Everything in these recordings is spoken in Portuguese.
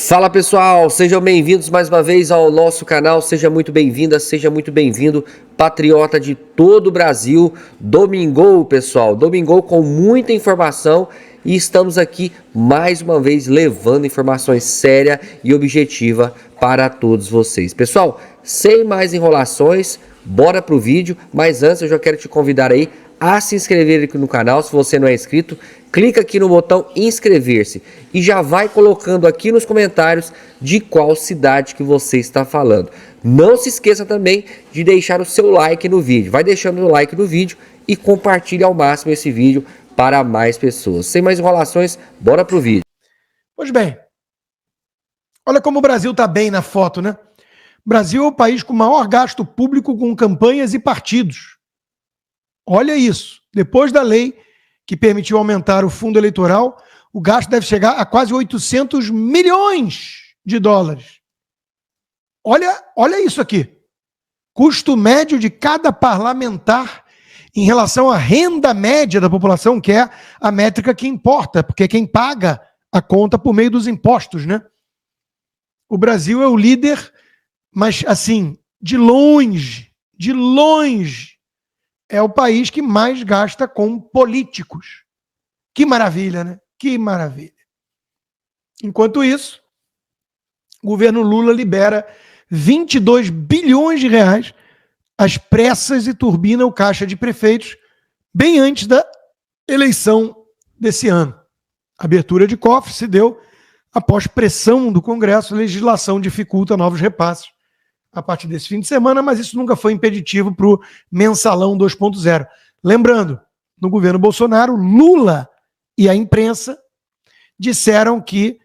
Fala pessoal, sejam bem-vindos mais uma vez ao nosso canal, seja muito bem-vinda, seja muito bem-vindo, patriota de todo o Brasil. Domingou, pessoal, domingou com muita informação e estamos aqui mais uma vez levando informações sérias e objetivas para todos vocês. Pessoal, sem mais enrolações, bora pro vídeo, mas antes eu já quero te convidar aí a se inscrever aqui no canal, se você não é inscrito, clica aqui no botão inscrever-se e já vai colocando aqui nos comentários de qual cidade que você está falando. Não se esqueça também de deixar o seu like no vídeo, vai deixando o like no vídeo e compartilhe ao máximo esse vídeo para mais pessoas. Sem mais enrolações, bora pro vídeo. Pois bem, olha como o Brasil está bem na foto, né? O Brasil é o país com maior gasto público com campanhas e partidos. Olha isso, depois da lei que permitiu aumentar o fundo eleitoral, o gasto deve chegar a quase 800 milhões de dólares. Olha isso aqui. Custo médio de cada parlamentar em relação à renda média da população, que é a métrica que importa, porque é quem paga a conta por meio dos impostos, né? O Brasil é o líder, mas assim, de longe, é o país que mais gasta com políticos. Que maravilha, né? Que maravilha. Enquanto isso, o governo Lula libera 22 bilhões de reais às pressas e turbina o caixa de prefeitos bem antes da eleição desse ano. A abertura de cofre se deu após pressão do Congresso, a legislação dificulta novos repasses a partir desse fim de semana, mas isso nunca foi impeditivo para o mensalão 2.0. Lembrando, no governo Bolsonaro, Lula e a imprensa disseram que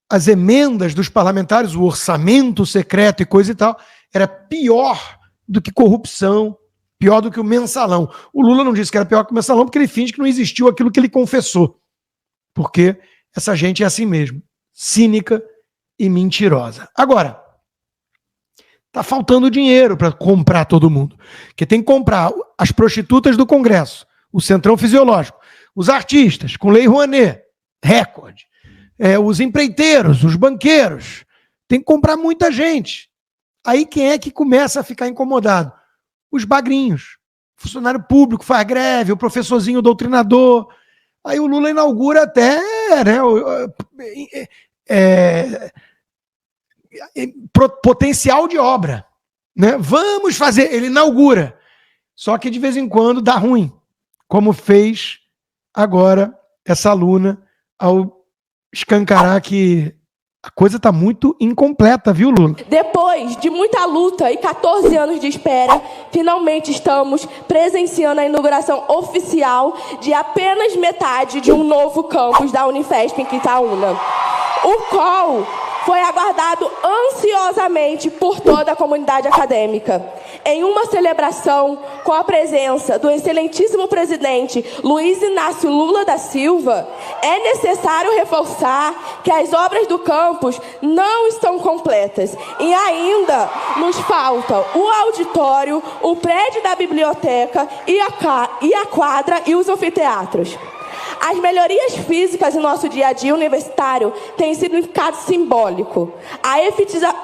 as emendas dos parlamentares, o orçamento secreto e coisa e tal, era pior do que corrupção, pior do que o mensalão. O Lula não disse que era pior que o mensalão porque ele finge que não existiu aquilo que ele confessou. Porque essa gente é assim mesmo, cínica e mentirosa. Agora, tá faltando dinheiro para comprar todo mundo. Porque tem que comprar as prostitutas do Congresso, o Centrão Fisiológico, os artistas com Lei Rouanet, recorde, os empreiteiros, os banqueiros. Tem que comprar muita gente. Aí quem é que começa a ficar incomodado? Os bagrinhos. O funcionário público faz greve, o professorzinho doutrinador. Aí o Lula inaugura até, né, potencial de obra, né? Vamos fazer, ele inaugura, só que de vez em quando dá ruim, como fez agora essa aluna ao escancarar que a coisa está muito incompleta, viu, Lula? Depois de muita luta e 14 anos de espera, finalmente estamos presenciando a inauguração oficial de apenas metade de um novo campus da Unifesp em Quitaúna, o qual foi aguardado ansiosamente por toda a comunidade acadêmica. Em uma celebração com a presença do excelentíssimo presidente Luiz Inácio Lula da Silva, é necessário reforçar que as obras do campus não estão completas e ainda nos falta o auditório, o prédio da biblioteca e a quadra e os anfiteatros. As melhorias físicas em nosso dia a dia universitário têm significado simbólico. A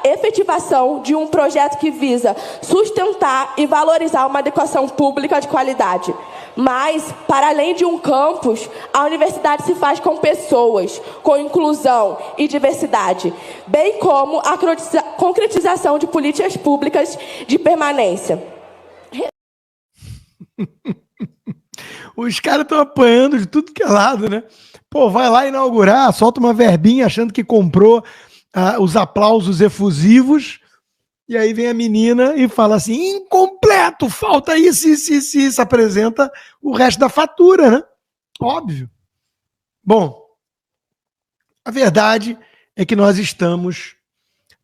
efetivação de um projeto que visa sustentar e valorizar uma educação pública de qualidade. Mas, para além de um campus, a universidade se faz com pessoas, com inclusão e diversidade, bem como a concretização de políticas públicas de permanência. Os caras estão apanhando de tudo que é lado, né? Pô, vai lá inaugurar, solta uma verbinha achando que comprou os aplausos efusivos, e aí vem a menina e fala assim, incompleto, falta isso, apresenta o resto da fatura, né? Óbvio. Bom, a verdade é que nós estamos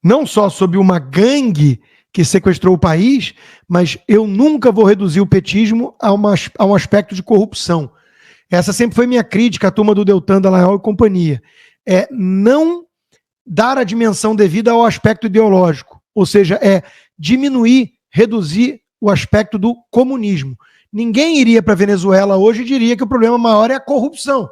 não só sob uma gangue que sequestrou o país, mas eu nunca vou reduzir o petismo a um aspecto de corrupção. Essa sempre foi minha crítica à turma do Deltan, Dallagnol e companhia. É não dar a dimensão devida ao aspecto ideológico, ou seja, é diminuir, reduzir o aspecto do comunismo. Ninguém iria para a Venezuela hoje e diria que o problema maior é a corrupção.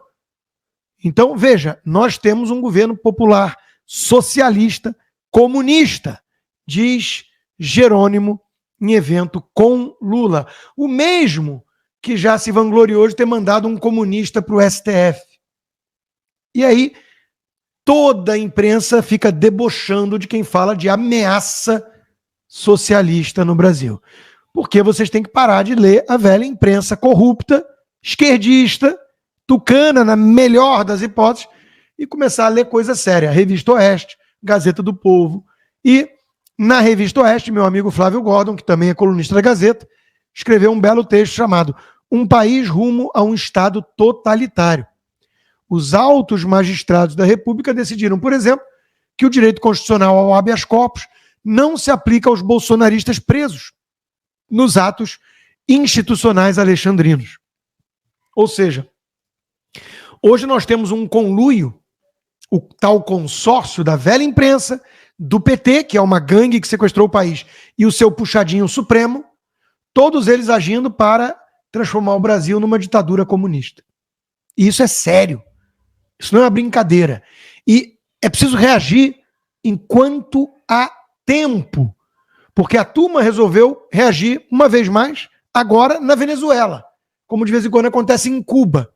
Então, veja, nós temos um governo popular socialista, comunista, diz Jerônimo em evento com Lula. O mesmo que já se vangloriou de ter mandado um comunista para o STF. E aí, toda a imprensa fica debochando de quem fala de ameaça socialista no Brasil. Porque vocês têm que parar de ler a velha imprensa corrupta, esquerdista, tucana, na melhor das hipóteses, e começar a ler coisa séria. Revista Oeste, Gazeta do Povo. E na Revista Oeste, meu amigo Flávio Gordon, que também é colunista da Gazeta, escreveu um belo texto chamado Um País Rumo a um Estado Totalitário. Os altos magistrados da República decidiram, por exemplo, que o direito constitucional ao habeas corpus não se aplica aos bolsonaristas presos nos atos institucionais alexandrinos. Ou seja, hoje nós temos um conluio, o tal consórcio da velha imprensa, do PT, que é uma gangue que sequestrou o país, e o seu puxadinho supremo, todos eles agindo para transformar o Brasil numa ditadura comunista. E isso é sério. Isso não é uma brincadeira. E é preciso reagir enquanto há tempo. Porque a turma resolveu reagir uma vez mais, agora na Venezuela. Como de vez em quando acontece em Cuba.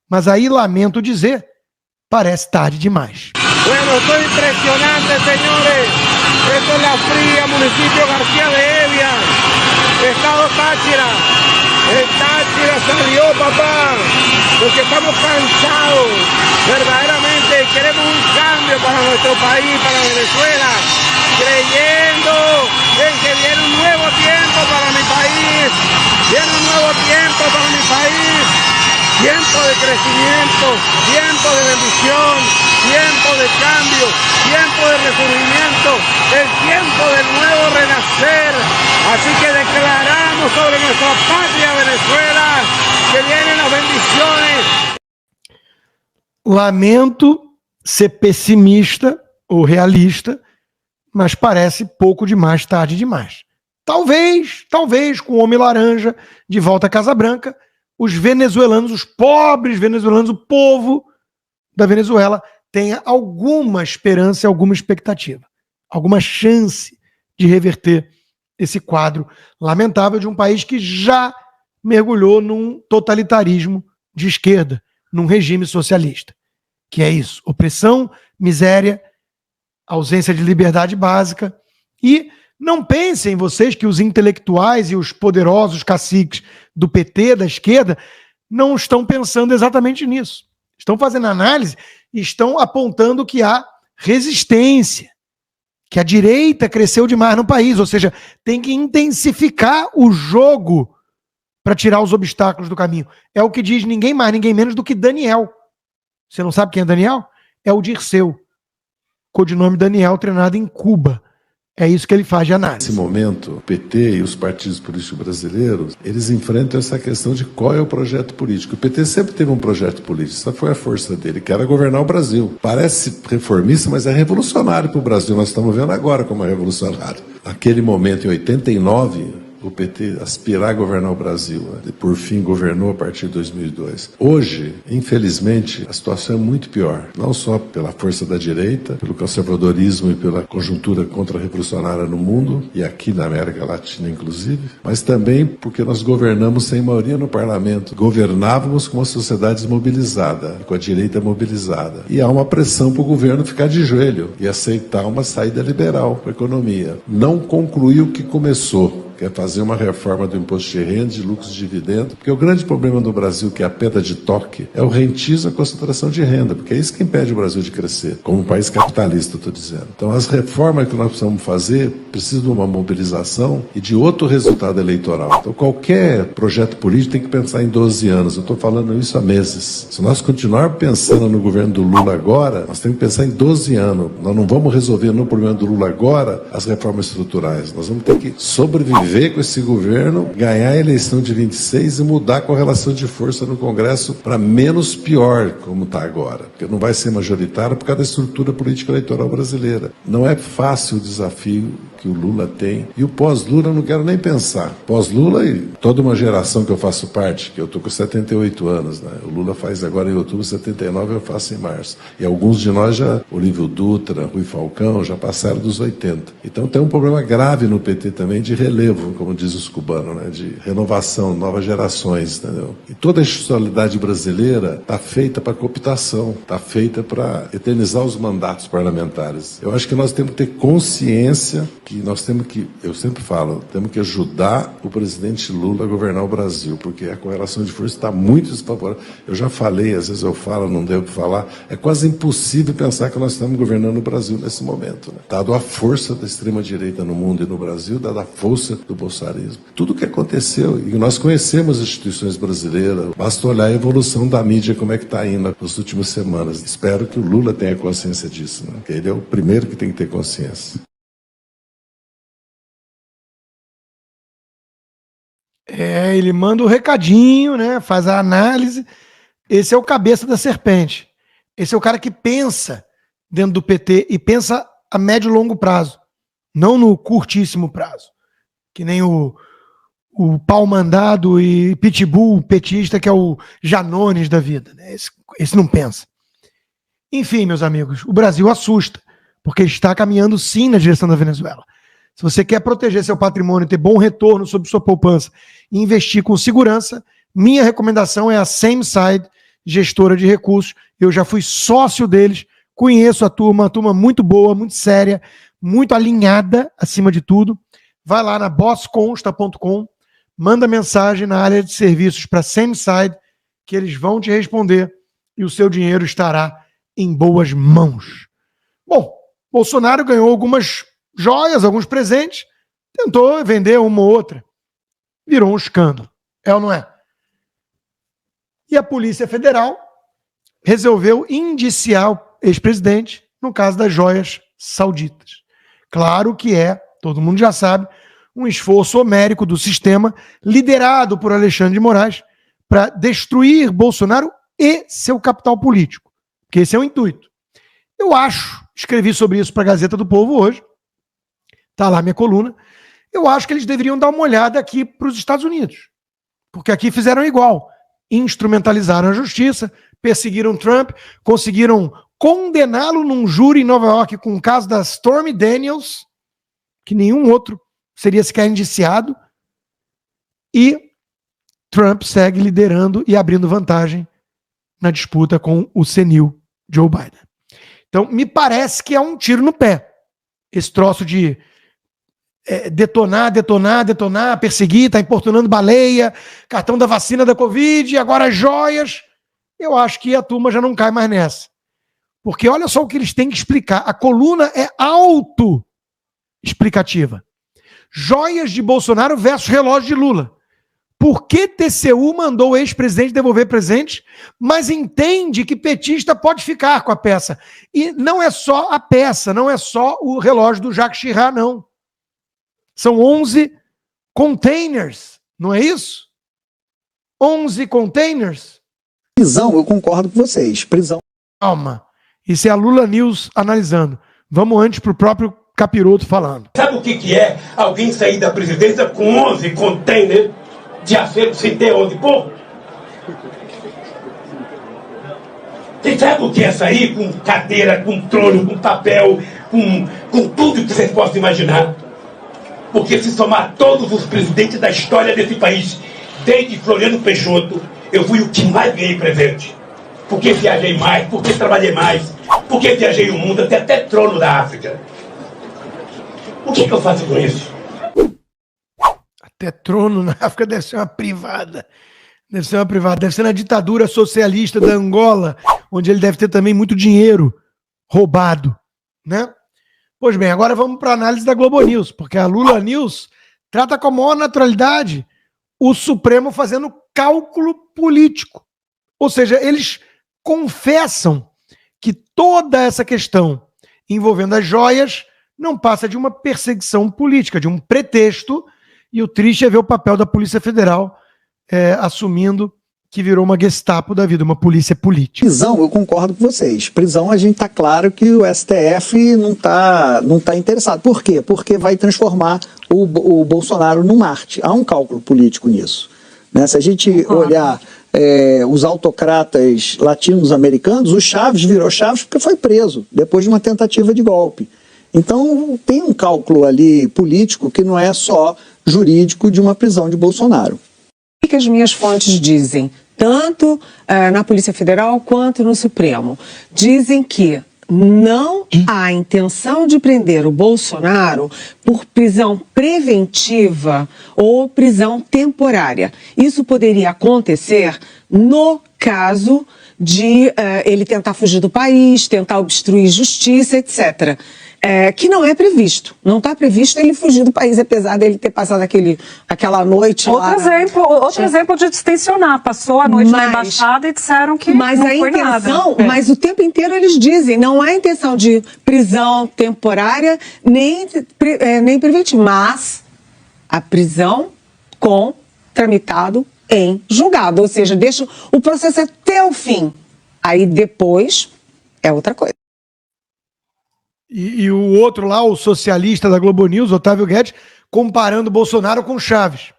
Mas aí, lamento dizer, parece tarde demais. Bueno, esto es impresionante, señores. Esto es La Fría, municipio García de Evia, estado Táchira. El Táchira salió, papá, porque estamos cansados. Verdaderamente queremos un cambio para nuestro país, para Venezuela, creyendo en que viene un nuevo tiempo para mi país. Viene un nuevo tiempo para mi país. Tiempo de crecimiento, tiempo de bendición, tiempo de cambio, tiempo de resurgimiento, el tiempo del nuevo renacer. Así que declaramos sobre nuestra patria Venezuela que vienen las bendiciones. Lamento ser pessimista ou realista, mas parece pouco demais, tarde demais. Talvez com o Homem Laranja de volta à Casa Branca, os venezuelanos, os pobres venezuelanos, o povo da Venezuela tenha alguma esperança, alguma expectativa, alguma chance de reverter esse quadro lamentável de um país que já mergulhou num totalitarismo de esquerda, num regime socialista. Que é isso, opressão, miséria, ausência de liberdade básica. E não pensem vocês que os intelectuais e os poderosos caciques do PT, da esquerda, não estão pensando exatamente nisso. Estão fazendo análise e estão apontando que há resistência, que a direita cresceu demais no país, ou seja, tem que intensificar o jogo para tirar os obstáculos do caminho. É o que diz ninguém mais, ninguém menos do que Daniel. Você não sabe quem é Daniel? É o Dirceu, codinome Daniel, treinado em Cuba. É isso que ele faz de análise. Nesse momento, o PT e os partidos políticos brasileiros, eles enfrentam essa questão de qual é o projeto político. O PT sempre teve um projeto político, essa foi a força dele, que era governar o Brasil. Parece reformista, mas é revolucionário para o Brasil. Nós estamos vendo agora como é revolucionário. Naquele momento, em 89, o PT aspirar a governar o Brasil, e por fim governou a partir de 2002. Hoje, infelizmente, a situação é muito pior, não só pela força da direita, pelo conservadorismo e pela conjuntura contra-revolucionária no mundo, e aqui na América Latina inclusive, mas também porque nós governamos sem maioria no parlamento. Governávamos com uma sociedade desmobilizada, com a direita mobilizada. E há uma pressão para o governo ficar de joelho e aceitar uma saída liberal para a economia. Não concluir o que começou, que é fazer uma reforma do imposto de renda, de lucros e dividendos, porque o grande problema do Brasil, que é a pedra de toque, é o rentismo e a concentração de renda, porque é isso que impede o Brasil de crescer, como um país capitalista, estou dizendo. Então, as reformas que nós precisamos fazer precisam de uma mobilização e de outro resultado eleitoral. Então, qualquer projeto político tem que pensar em 12 anos. Eu estou falando isso há meses. Se nós continuarmos pensando no governo do Lula agora, nós temos que pensar em 12 anos. Nós não vamos resolver no problema do Lula agora as reformas estruturais. Nós vamos ter que sobreviver conviver com esse governo, ganhar a eleição de 26 e mudar a correlação de força no Congresso para menos pior, como está agora. Porque não vai ser majoritário por causa da estrutura política eleitoral brasileira. Não é fácil o desafio que o Lula tem. E o pós-Lula eu não quero nem pensar. Pós-Lula e toda uma geração que eu faço parte, que eu estou com 78 anos, né? O Lula faz agora em outubro 79, eu faço em março. E alguns de nós já, Olívio Dutra, Rui Falcão, já passaram dos 80. Então tem um problema grave no PT também de relevo, como diz os cubanos, né? De renovação, novas gerações, entendeu? E toda a institucionalidade brasileira está feita para cooptação, está feita para eternizar os mandatos parlamentares. Eu acho que nós temos que ter consciência que nós temos que, eu sempre falo, temos que ajudar o presidente Lula a governar o Brasil, porque a correlação de força está muito desfavorável. Eu já falei, às vezes eu falo, não devo falar, é quase impossível pensar que nós estamos governando o Brasil nesse momento, né? Dado a força da extrema-direita no mundo e no Brasil, dada a força do bolsonarismo. Tudo o que aconteceu, e nós conhecemos as instituições brasileiras, basta olhar a evolução da mídia, como é que está indo nas últimas semanas. Espero que o Lula tenha consciência disso, né? Porque ele é o primeiro que tem que ter consciência. Ele manda o recadinho, né? Faz a análise. Esse é o cabeça da serpente. Esse é o cara que pensa dentro do PT e pensa a médio e longo prazo, não no curtíssimo prazo. Que nem o pau mandado e pitbull petista, que é o Janones da vida, né? Esse não pensa. Enfim, meus amigos, o Brasil assusta, porque está caminhando sim na direção da Venezuela. Se você quer proteger seu patrimônio, ter bom retorno sobre sua poupança e investir com segurança, minha recomendação é a SameSide, gestora de recursos. Eu já fui sócio deles, conheço a turma, uma turma muito boa, muito séria, muito alinhada, acima de tudo. Vai lá na bossconsta.com, manda mensagem na área de serviços para SameSide, que eles vão te responder e o seu dinheiro estará em boas mãos. Bom, Bolsonaro ganhou algumas joias, alguns presentes, tentou vender uma ou outra. Virou um escândalo. É ou não é? E a Polícia Federal resolveu indiciar o ex-presidente no caso das joias sauditas. Claro que todo mundo já sabe, um esforço homérico do sistema liderado por Alexandre de Moraes para destruir Bolsonaro e seu capital político. Porque esse é o intuito. Eu escrevi sobre isso para a Gazeta do Povo hoje, está lá minha coluna, eu acho que eles deveriam dar uma olhada aqui para os Estados Unidos. Porque aqui fizeram igual. Instrumentalizaram a justiça, perseguiram Trump, conseguiram condená-lo num júri em Nova York com o caso da Stormy Daniels, que nenhum outro seria sequer indiciado, e Trump segue liderando e abrindo vantagem na disputa com o senil Joe Biden. Então, me parece que é um tiro no pé. Esse troço de detonar, perseguir, tá importunando baleia, cartão da vacina da Covid, agora joias. Eu acho que a turma já não cai mais nessa. Porque olha só o que eles têm que explicar. A coluna é auto-explicativa. Joias de Bolsonaro versus relógio de Lula. Por que TCU mandou o ex-presidente devolver presente, mas entende que petista pode ficar com a peça? E não é só a peça, não é só o relógio do Jacques Chirac, não. São 11 containers, não é isso? 11 containers? Prisão, eu concordo com vocês. Prisão. Calma. Isso é a Lula News analisando. Vamos antes para o próprio Capiroto falando. Sabe o que é alguém sair da presidência com 11 containers de acervo sem ter onde pôr? Você sabe o que é sair com cadeira, com trono, com papel, com tudo que vocês possam imaginar? Porque se somar todos os presidentes da história desse país, desde Floriano Peixoto, eu fui o que mais ganhei presente. Porque viajei mais, porque trabalhei mais, porque viajei o mundo, até trono da África. O que eu faço com isso? Até trono na África deve ser uma privada. Deve ser uma privada. Deve ser na ditadura socialista da Angola, onde ele deve ter também muito dinheiro roubado, né? Pois bem, agora vamos para a análise da Globo News, porque a Lula News trata com a maior naturalidade o Supremo fazendo cálculo político. Ou seja, eles confessam que toda essa questão envolvendo as joias não passa de uma perseguição política, de um pretexto E o triste é ver o papel da Polícia Federal assumindo que virou uma Gestapo da vida, uma polícia política. Prisão, eu concordo com vocês. Prisão, a gente está claro que o STF não tá interessado. Por quê? Porque vai transformar o Bolsonaro num Marte. Há um cálculo político nisso. Né? Se a gente olhar os autocratas latinos-americanos, o Chaves virou Chaves porque foi preso, depois de uma tentativa de golpe. Então, tem um cálculo ali político que não é só jurídico de uma prisão de Bolsonaro. O que as minhas fontes dizem, tanto na Polícia Federal quanto no Supremo? Dizem que não há intenção de prender o Bolsonaro por prisão preventiva ou prisão temporária. Isso poderia acontecer no caso de ele tentar fugir do país, tentar obstruir justiça, etc. Que não é previsto. Não está previsto ele fugir do país, apesar dele ter passado aquela noite lá. Outro exemplo de distensionar. Passou a noite na embaixada e disseram que não foi nada. Mas o tempo inteiro eles dizem, não há intenção de prisão temporária nem preventiva, mas a prisão com tramitado em julgado, ou seja, deixa o processo até o fim. Aí depois é outra coisa. E o outro lá, o socialista da Globo News, Otávio Guedes, comparando o Bolsonaro com Chaves.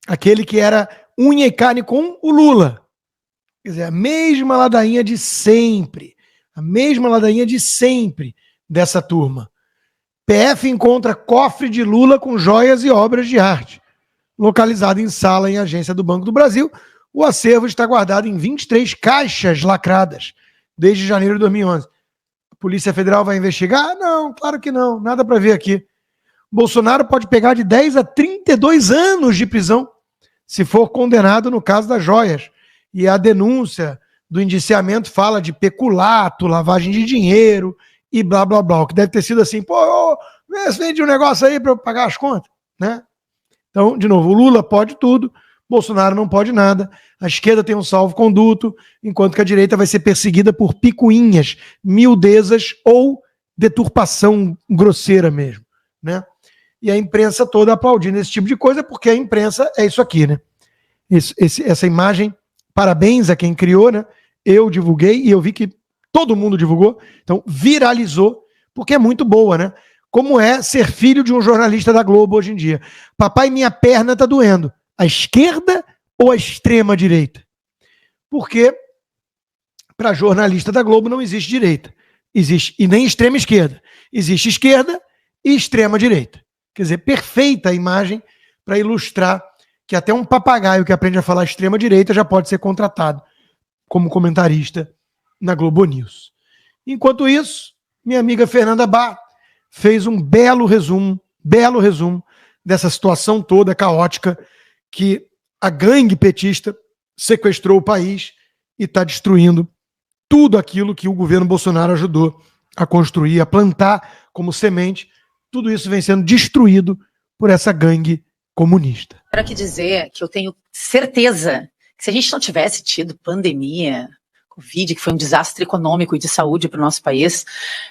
Aquele que era unha e carne com o Lula. Quer dizer, a mesma ladainha de sempre. A mesma ladainha de sempre dessa turma. PF encontra cofre de Lula com joias e obras de arte. Localizado em sala em agência do Banco do Brasil, o acervo está guardado em 23 caixas lacradas desde janeiro de 2011. Polícia Federal vai investigar? Não, claro que não. Nada para ver aqui. Bolsonaro pode pegar de 10 a 32 anos de prisão se for condenado no caso das joias. E a denúncia do indiciamento fala de peculato, lavagem de dinheiro e blá, blá, blá. O que deve ter sido assim, vê se vende um negócio aí para eu pagar as contas, né? Então, de novo, o Lula pode tudo, Bolsonaro não pode nada, a esquerda tem um salvo-conduto, enquanto que a direita vai ser perseguida por picuinhas, miudezas ou deturpação grosseira mesmo, né? E a imprensa toda aplaudindo esse tipo de coisa, porque a imprensa é isso aqui, né? Essa imagem, parabéns a quem criou, né? Eu divulguei e eu vi que todo mundo divulgou, então viralizou, porque é muito boa, né? Como é ser filho de um jornalista da Globo hoje em dia. Papai, minha perna tá doendo. A esquerda ou a extrema direita? Porque para jornalista da Globo não existe direita. Existe, e nem extrema esquerda. Existe esquerda e extrema direita. Quer dizer, perfeita a imagem para ilustrar que até um papagaio que aprende a falar extrema direita já pode ser contratado como comentarista na Globo News. Enquanto isso, minha amiga Fernanda Bá fez um belo resumo dessa situação toda caótica que a gangue petista sequestrou o país e está destruindo tudo aquilo que o governo Bolsonaro ajudou a construir, a plantar como semente. Tudo isso vem sendo destruído por essa gangue comunista. Quero aqui dizer que eu tenho certeza que se a gente não tivesse tido pandemia, Covid, que foi um desastre econômico e de saúde para o nosso país,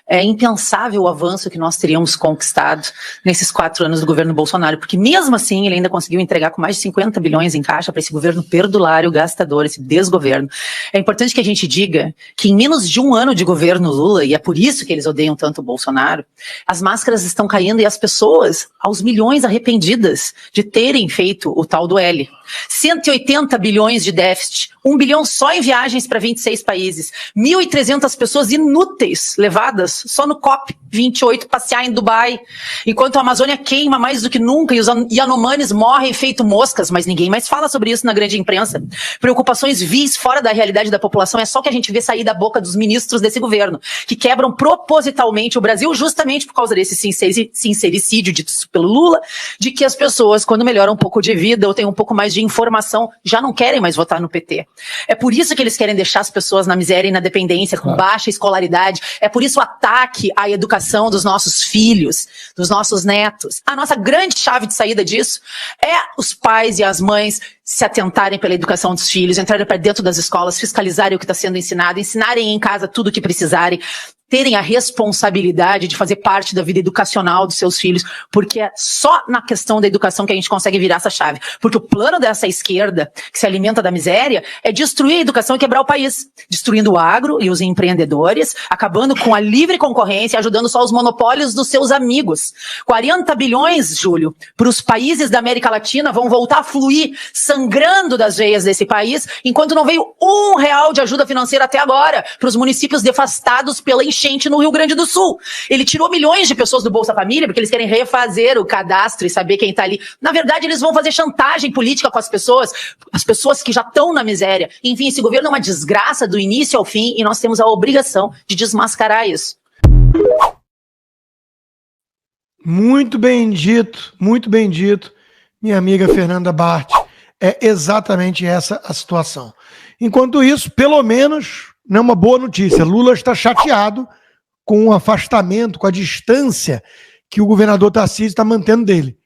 é impensável o avanço que nós teríamos conquistado nesses 4 anos do governo Bolsonaro, porque mesmo assim ele ainda conseguiu entregar com mais de 50 bilhões em caixa para esse governo perdulário, gastador, esse desgoverno. É importante que a gente diga que em menos de 1 ano de governo Lula, e é por isso que eles odeiam tanto o Bolsonaro, as máscaras estão caindo e as pessoas, aos milhões arrependidas de terem feito o tal do L. 180 bilhões de déficit, 1 bilhão só em viagens para 26 países, 1.300 pessoas inúteis levadas só no COP28 passear em Dubai, enquanto a Amazônia queima mais do que nunca e os Yanomamis morrem feito moscas, mas ninguém mais fala sobre isso na grande imprensa. Preocupações vis fora da realidade da população é só que a gente vê sair da boca dos ministros desse governo, que quebram propositalmente o Brasil justamente por causa desse sincericídio dito pelo Lula, de que as pessoas, quando melhoram um pouco de vida ou têm um pouco mais de informação, já não querem mais votar no PT. É por isso que eles querem deixar as pessoas na miséria e na dependência, com baixa escolaridade. É por isso o ataque à educação dos nossos filhos, dos nossos netos. A nossa grande chave de saída disso é os pais e as mães se atentarem pela educação dos filhos, entrarem para dentro das escolas, fiscalizarem o que está sendo ensinado, ensinarem em casa tudo o que precisarem, terem a responsabilidade de fazer parte da vida educacional dos seus filhos, porque é só na questão da educação que a gente consegue virar essa chave. Porque o plano dessa esquerda, que se alimenta da miséria, é destruir a educação e quebrar o país, destruindo o agro e os empreendedores, acabando com a livre concorrência, ajudando só os monopólios dos seus amigos. 40 bilhões, Júlio, para os países da América Latina vão voltar a fluir, sangrando das veias desse país, enquanto não veio R$1 de ajuda financeira até agora para os municípios devastados pela enchente no Rio Grande do Sul. Ele tirou milhões de pessoas do Bolsa Família porque eles querem refazer o cadastro e saber quem está ali. Na verdade, eles vão fazer chantagem política com as pessoas que já estão na miséria. Enfim, esse governo é uma desgraça do início ao fim e nós temos a obrigação de desmascarar isso. Muito bem dito, minha amiga Fernanda Bart. É exatamente essa a situação. Enquanto isso, pelo menos, não é uma boa notícia. Lula está chateado com o afastamento, com a distância que o governador Tarcísio está mantendo dele.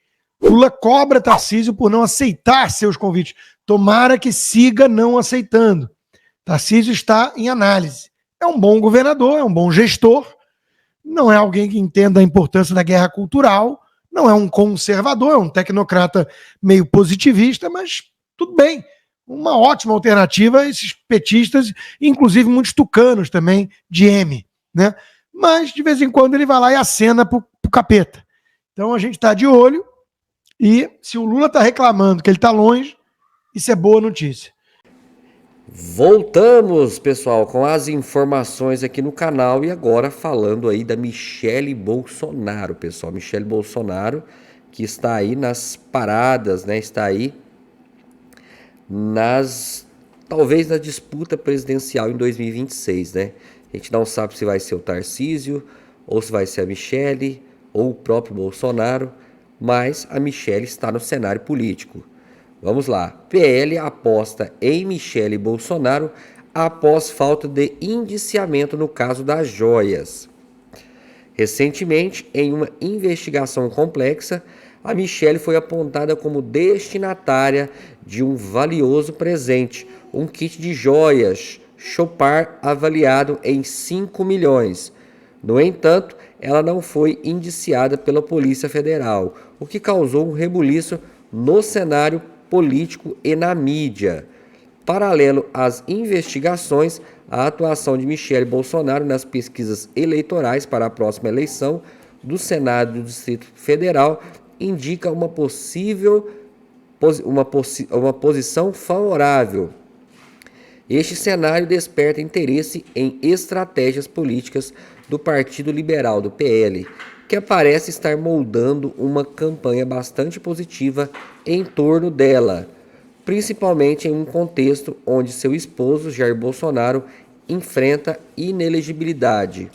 Lula cobra Tarcísio por não aceitar seus convites. Tomara que siga não aceitando. Tarcísio está em análise. É um bom governador, é um bom gestor, não é alguém que entenda a importância da guerra cultural, não é um conservador, é um tecnocrata meio positivista, mas tudo bem. Uma ótima alternativa a esses petistas, inclusive muitos tucanos também, de M, né? Mas, de vez em quando, ele vai lá e acena pro capeta. Então, a gente está de olho e se o Lula está reclamando que ele está longe, isso é boa notícia. Voltamos, pessoal, com as informações aqui no canal e agora falando aí da Michele Bolsonaro, pessoal. Michele Bolsonaro, que está aí nas paradas, né? Está aí talvez na disputa presidencial em 2026, né? A gente não sabe se vai ser o Tarcísio, ou se vai ser a Michele, ou o próprio Bolsonaro, mas a Michele está no cenário político. Vamos lá. PL aposta em Michele Bolsonaro após falta de indiciamento no caso das joias. Recentemente, em uma investigação complexa, a Michele foi apontada como destinatária de um valioso presente, um kit de joias Chopard avaliado em 5 milhões. No entanto, ela não foi indiciada pela Polícia Federal, o que causou um rebuliço no cenário político e na mídia. Paralelo às investigações, a atuação de Michele Bolsonaro nas pesquisas eleitorais para a próxima eleição do Senado do Distrito Federal indica uma posição favorável. Este cenário desperta interesse em estratégias políticas do Partido Liberal, do PL, que parece estar moldando uma campanha bastante positiva em torno dela, principalmente em um contexto onde seu esposo, Jair Bolsonaro, enfrenta inelegibilidade.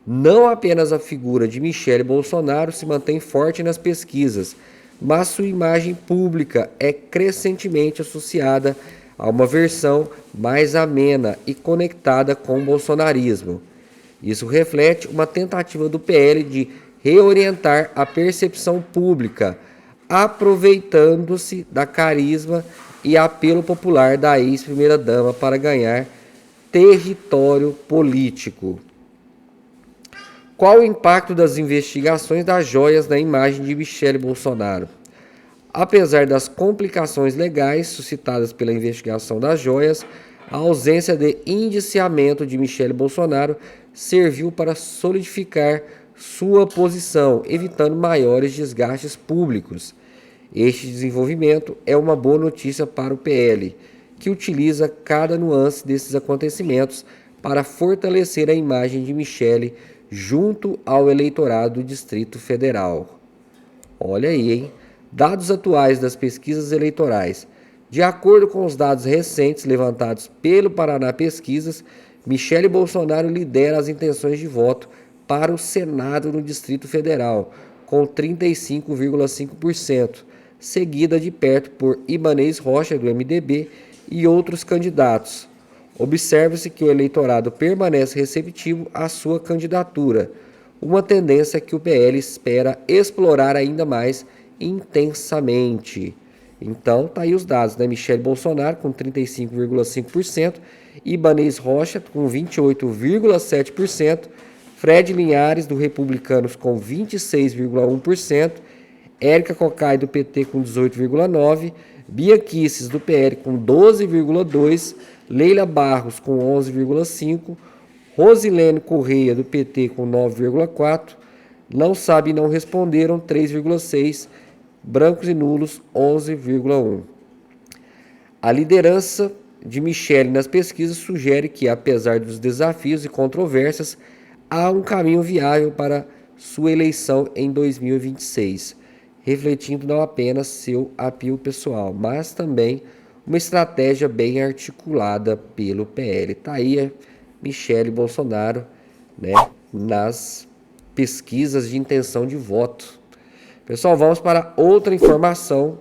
Não apenas a figura de Michele Bolsonaro se mantém forte nas pesquisas, mas sua imagem pública é crescentemente associada a uma versão mais amena e conectada com o bolsonarismo. Isso reflete uma tentativa do PL de reorientar a percepção pública, aproveitando-se da carisma e apelo popular da ex-primeira-dama para ganhar território político. Qual o impacto das investigações das joias na imagem de Michele Bolsonaro? Apesar das complicações legais suscitadas pela investigação das joias, a ausência de indiciamento de Michele Bolsonaro serviu para solidificar sua posição, evitando maiores desgastes públicos. Este desenvolvimento é uma boa notícia para o PL, que utiliza cada nuance desses acontecimentos para fortalecer a imagem de Michele junto ao eleitorado do Distrito Federal. Olha aí, hein? Dados atuais das pesquisas eleitorais. De acordo com os dados recentes levantados pelo Paraná Pesquisas, Michele Bolsonaro lidera as intenções de voto para o Senado no Distrito Federal, com 35,5%, seguida de perto por Ibanez Rocha, do MDB, e outros candidatos. Observa-se que o eleitorado permanece receptivo à sua candidatura, uma tendência que o PL espera explorar ainda mais intensamente. Então, tá aí os dados, né? Michele Bolsonaro com 35,5%, Ibanez Rocha com 28,7%, Fred Linhares, do Republicanos, com 26,1%, Érica Cocai, do PT, com 18,9%, Bia Kicis, do PL, com 12,2%, Leila Barros, com 11,5%, Rosilene Correia, do PT, com 9,4%, Não Sabe e Não Responderam, 3,6%, Brancos e Nulos, 11,1%. A liderança de Michele nas pesquisas sugere que, apesar dos desafios e controvérsias, há um caminho viável para sua eleição em 2026, refletindo não apenas seu apelo pessoal, mas também uma estratégia bem articulada pelo PL. Está aí a Michele Bolsonaro, né, nas pesquisas de intenção de voto. Pessoal, vamos para outra informação.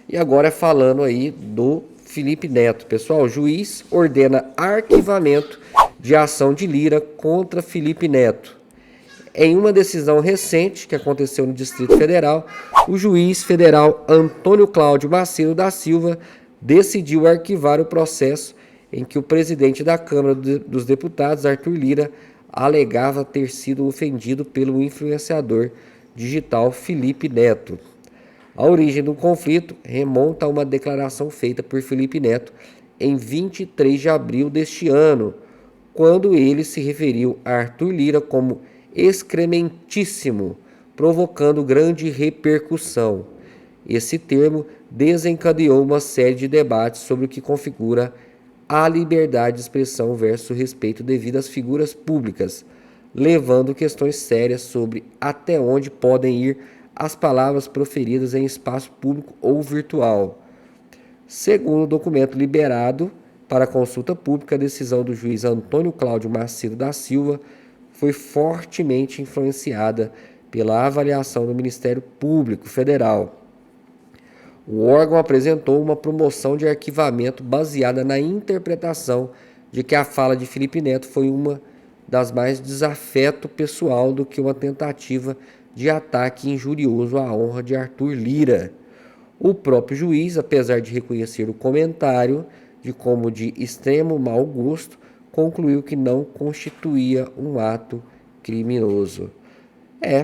E agora falando aí do Felipe Neto. Pessoal, o juiz ordena arquivamento de ação de Lira contra Felipe Neto. Em uma decisão recente que aconteceu no Distrito Federal, o juiz federal Antônio Cláudio Macedo da Silva decidiu arquivar o processo em que o presidente da Câmara dos Deputados, Arthur Lira, alegava ter sido ofendido pelo influenciador digital Felipe Neto. A origem do conflito remonta a uma declaração feita por Felipe Neto em 23 de abril deste ano, quando ele se referiu a Arthur Lira como excrementíssimo, provocando grande repercussão. Esse termo desencadeou uma série de debates sobre o que configura a liberdade de expressão versus o respeito devido às figuras públicas, levando questões sérias sobre até onde podem ir as palavras proferidas em espaço público ou virtual. Segundo o documento liberado para consulta pública, a decisão do juiz Antônio Cláudio Macedo da Silva foi fortemente influenciada pela avaliação do Ministério Público Federal. O órgão apresentou uma promoção de arquivamento baseada na interpretação de que a fala de Felipe Neto foi uma das mais desafeto pessoal do que uma tentativa de ataque injurioso à honra de Arthur Lira. O próprio juiz, apesar de reconhecer o comentário de como de extremo mau gosto, concluiu que não constituía um ato criminoso.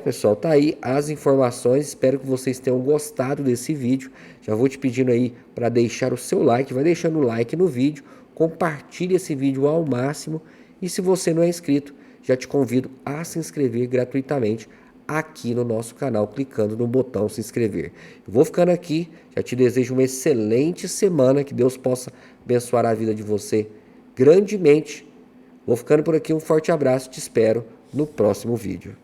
Pessoal, tá aí as informações, espero que vocês tenham gostado desse vídeo. Já vou te pedindo aí para deixar o seu like, vai deixando o like no vídeo, compartilhe esse vídeo ao máximo e se você não é inscrito, já te convido a se inscrever gratuitamente aqui no nosso canal, clicando no botão se inscrever. Eu vou ficando aqui, já te desejo uma excelente semana, que Deus possa abençoar a vida de você grandemente. Vou ficando por aqui, um forte abraço, te espero no próximo vídeo.